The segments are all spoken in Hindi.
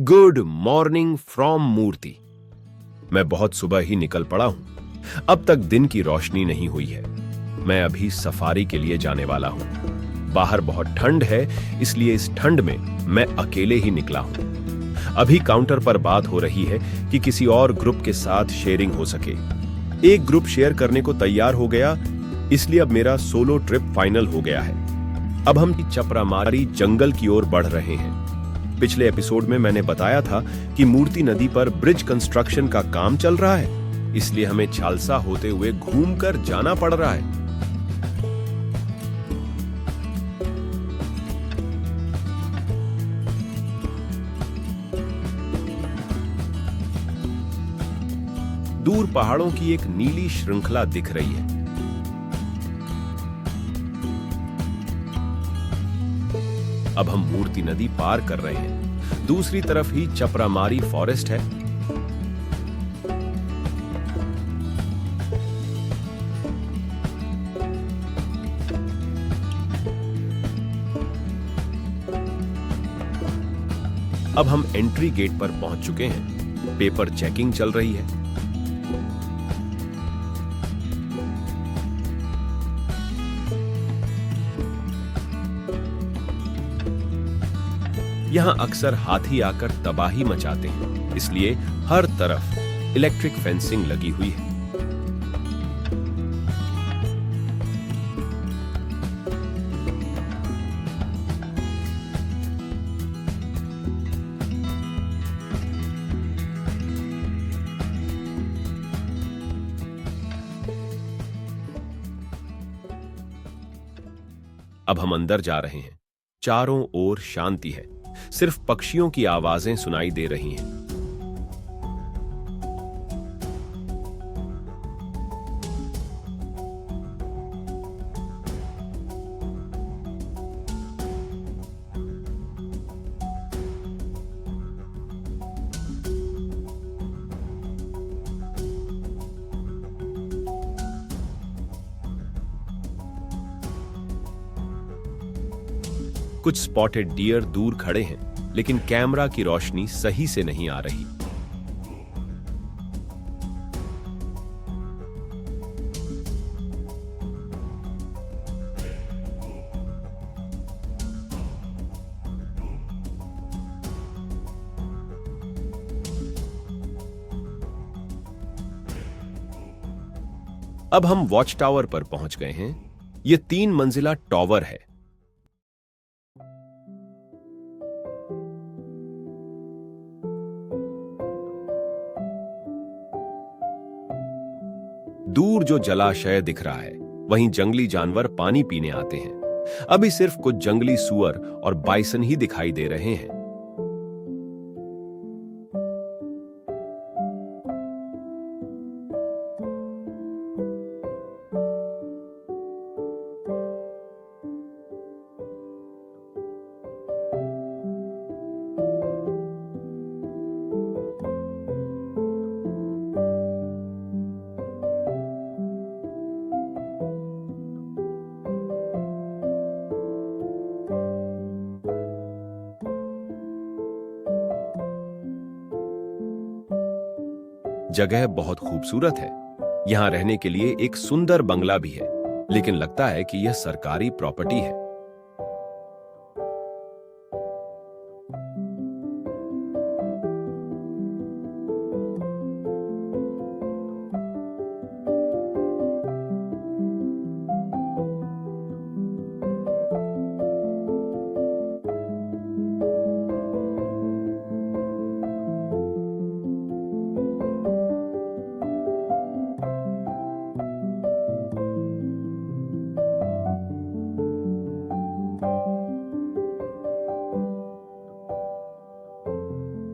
गुड मॉर्निंग फ्रॉम मूर्ति। मैं बहुत सुबह ही निकल पड़ा हूं। अब तक दिन की रोशनी नहीं हुई है। मैं अभी सफारी के लिए जाने वाला हूं। बाहर बहुत ठंड है, इसलिए इस ठंड में मैं अकेले ही निकला हूं। अभी काउंटर पर बात हो रही है कि किसी और ग्रुप के साथ शेयरिंग हो सके। एक ग्रुप शेयर करने को तैयार हो गया, इसलिए अब मेरा सोलो ट्रिप फाइनल हो गया है। अब हम चपरामारी जंगल की ओर बढ़ रहे हैं। पिछले एपिसोड में मैंने बताया था कि मूर्ति नदी पर ब्रिज कंस्ट्रक्शन का काम चल रहा है, इसलिए हमें झालसा होते हुए घूमकर जाना पड़ रहा है। दूर पहाड़ों की एक नीली श्रृंखला दिख रही है। अब हम मूर्ति नदी पार कर रहे हैं। दूसरी तरफ ही चपरामारी फॉरेस्ट है। अब हम एंट्री गेट पर पहुंच चुके हैं। पेपर चेकिंग चल रही है। यहां अक्सर हाथी आकर तबाही मचाते हैं, इसलिए हर तरफ इलेक्ट्रिक फेंसिंग लगी हुई है। अब हम अंदर जा रहे हैं। चारों ओर शांति है, सिर्फ पक्षियों की आवाजें सुनाई दे रही हैं। कुछ स्पॉटेड डियर दूर खड़े हैं, लेकिन कैमरा की रोशनी सही से नहीं आ रही। अब हम वॉच टावर पर पहुंच गए हैं। यह 3 मंजिला टावर है। दूर जो जलाशय दिख रहा है, वहीं जंगली जानवर पानी पीने आते हैं। अभी सिर्फ कुछ जंगली सुअर और बाइसन ही दिखाई दे रहे हैं। जगह बहुत खूबसूरत है। यहां रहने के लिए एक सुंदर बंगला भी है, लेकिन लगता है कि यह सरकारी प्रॉपर्टी है।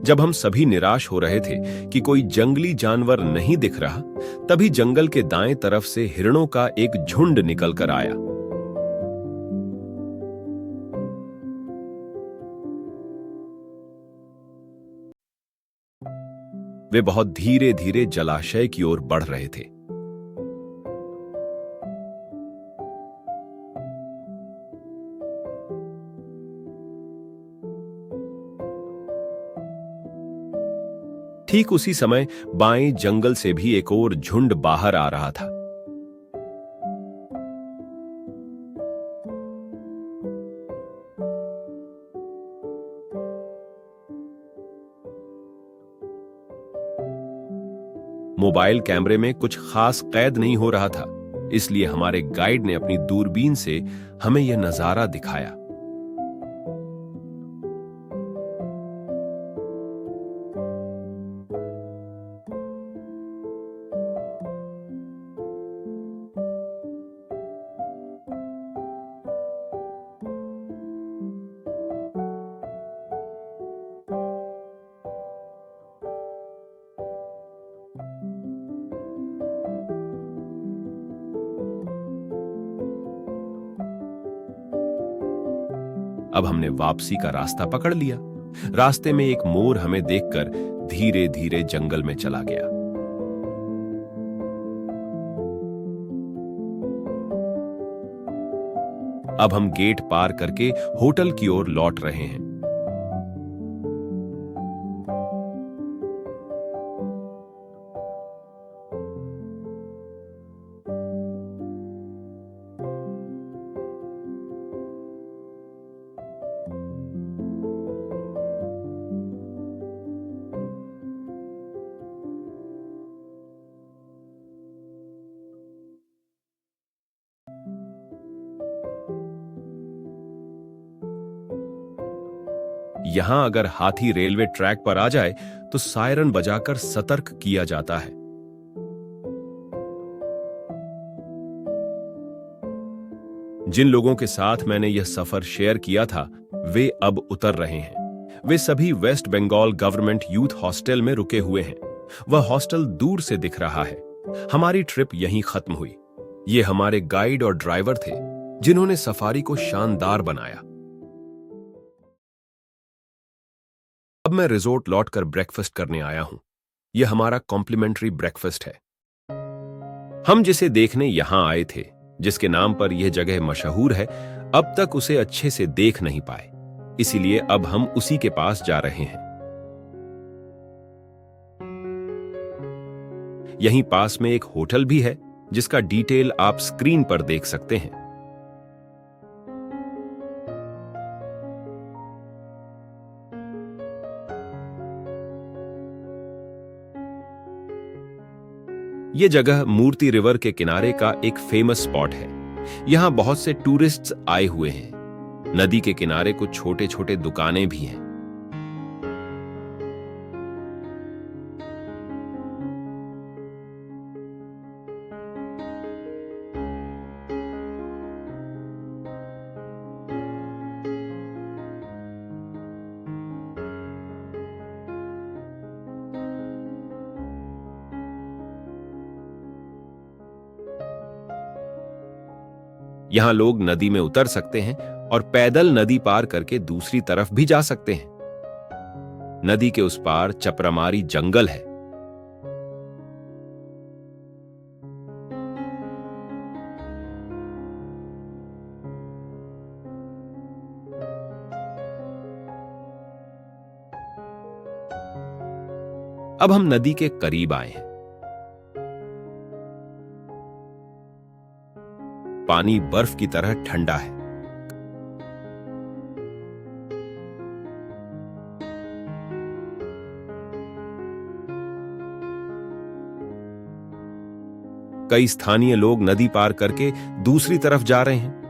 जब हम सभी निराश हो रहे थे कि कोई जंगली जानवर नहीं दिख रहा, तभी जंगल के दाएं तरफ से हिरणों का एक झुंड निकलकर आया। वे बहुत धीरे धीरे जलाशय की ओर बढ़ रहे थे। ठीक उसी समय बाएं जंगल से भी एक और झुंड बाहर आ रहा था। मोबाइल कैमरे में कुछ खास कैद नहीं हो रहा था, इसलिए हमारे गाइड ने अपनी दूरबीन से हमें यह नजारा दिखाया। अब हमने वापसी का रास्ता पकड़ लिया। रास्ते में एक मोर हमें देखकर धीरे धीरे जंगल में चला गया। अब हम गेट पार करके होटल की ओर लौट रहे हैं। यहां अगर हाथी रेलवे ट्रैक पर आ जाए तो सायरन बजाकर सतर्क किया जाता है। जिन लोगों के साथ मैंने यह सफर शेयर किया था वे अब उतर रहे हैं। वे सभी west Bengal government youth hostel में रुके हुए हैं। वह हॉस्टल दूर से दिख रहा है। हमारी ट्रिप यहीं खत्म हुई। ये हमारे गाइड और ड्राइवर थे जिन्होंने सफारी को शानदार बनाया। अब मैं रिजोर्ट लौटकर ब्रेकफास्ट करने आया हूं। यह हमारा कॉम्प्लीमेंट्री ब्रेकफास्ट है। हम जिसे देखने यहां आए थे, जिसके नाम पर यह जगह मशहूर है, अब तक उसे अच्छे से देख नहीं पाए, इसीलिए अब हम उसी के पास जा रहे हैं। यहीं पास में एक होटल भी है जिसका डिटेल आप स्क्रीन पर देख सकते हैं। यह जगह मूर्ति रिवर के किनारे का एक फेमस स्पॉट है। यहां बहुत से टूरिस्ट्स आए हुए हैं। नदी के किनारे कुछ छोटे छोटे दुकानें भी हैं। यहां लोग नदी में उतर सकते हैं और पैदल नदी पार करके दूसरी तरफ भी जा सकते हैं। नदी के उस पार चपरामारी जंगल है। अब हम नदी के करीब आए हैं। पानी बर्फ की तरह ठंडा है। कई स्थानीय लोग नदी पार करके दूसरी तरफ जा रहे हैं।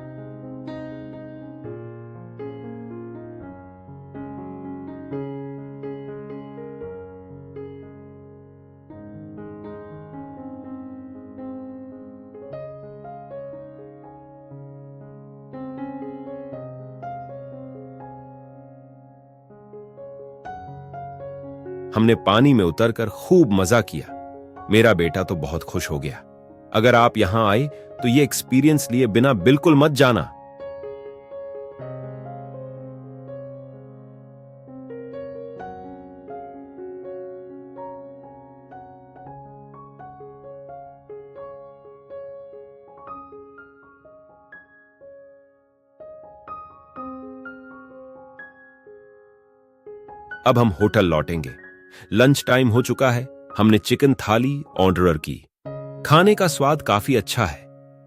हमने पानी में उतरकर खूब मजा किया। मेरा बेटा तो बहुत खुश हो गया। अगर आप यहां आए तो ये एक्सपीरियंस लिए बिना बिल्कुल मत जाना। अब हम होटल लौटेंगे। लंच टाइम हो चुका है। हमने चिकन थाली ऑर्डर की। खाने का स्वाद काफी अच्छा है।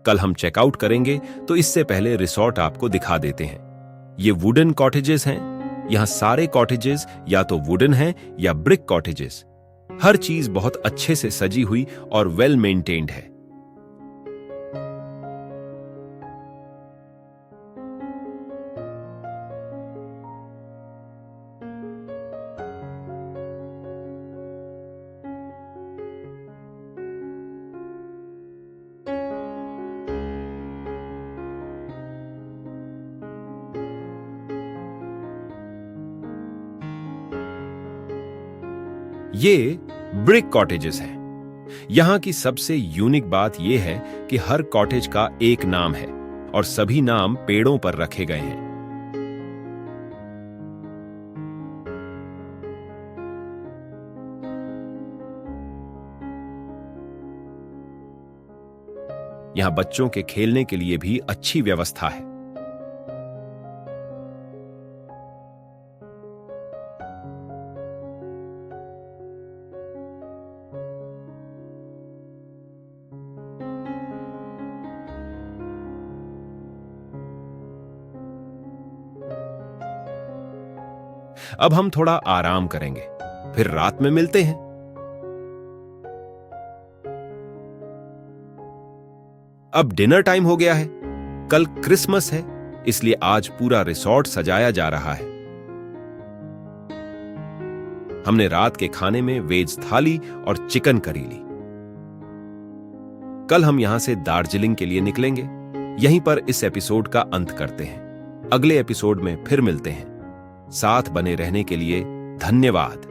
कल हम चेकआउट करेंगे तो इससे पहले रिसोर्ट आपको दिखा देते हैं। ये वुडन कॉटेजेस हैं। यहाँ सारे कॉटेजेस या तो वुडन हैं या ब्रिक कॉटेजेस। हर चीज बहुत अच्छे से सजी हुई और वेल मेंटेन्ड है। ये ब्रिक कॉटेजेस हैं। यहां की सबसे यूनिक बात यह है कि हर कॉटेज का एक नाम है और सभी नाम पेड़ों पर रखे गए हैं। यहां बच्चों के खेलने के लिए भी अच्छी व्यवस्था है। अब हम थोड़ा आराम करेंगे, फिर रात में मिलते हैं। अब डिनर टाइम हो गया है। कल क्रिसमस है, इसलिए आज पूरा रिसॉर्ट सजाया जा रहा है। हमने रात के खाने में वेज थाली और चिकन करी ली। कल हम यहां से दार्जिलिंग के लिए निकलेंगे। यहीं पर इस एपिसोड का अंत करते हैं। अगले एपिसोड में फिर मिलते हैं। साथ बने रहने के लिए धन्यवाद।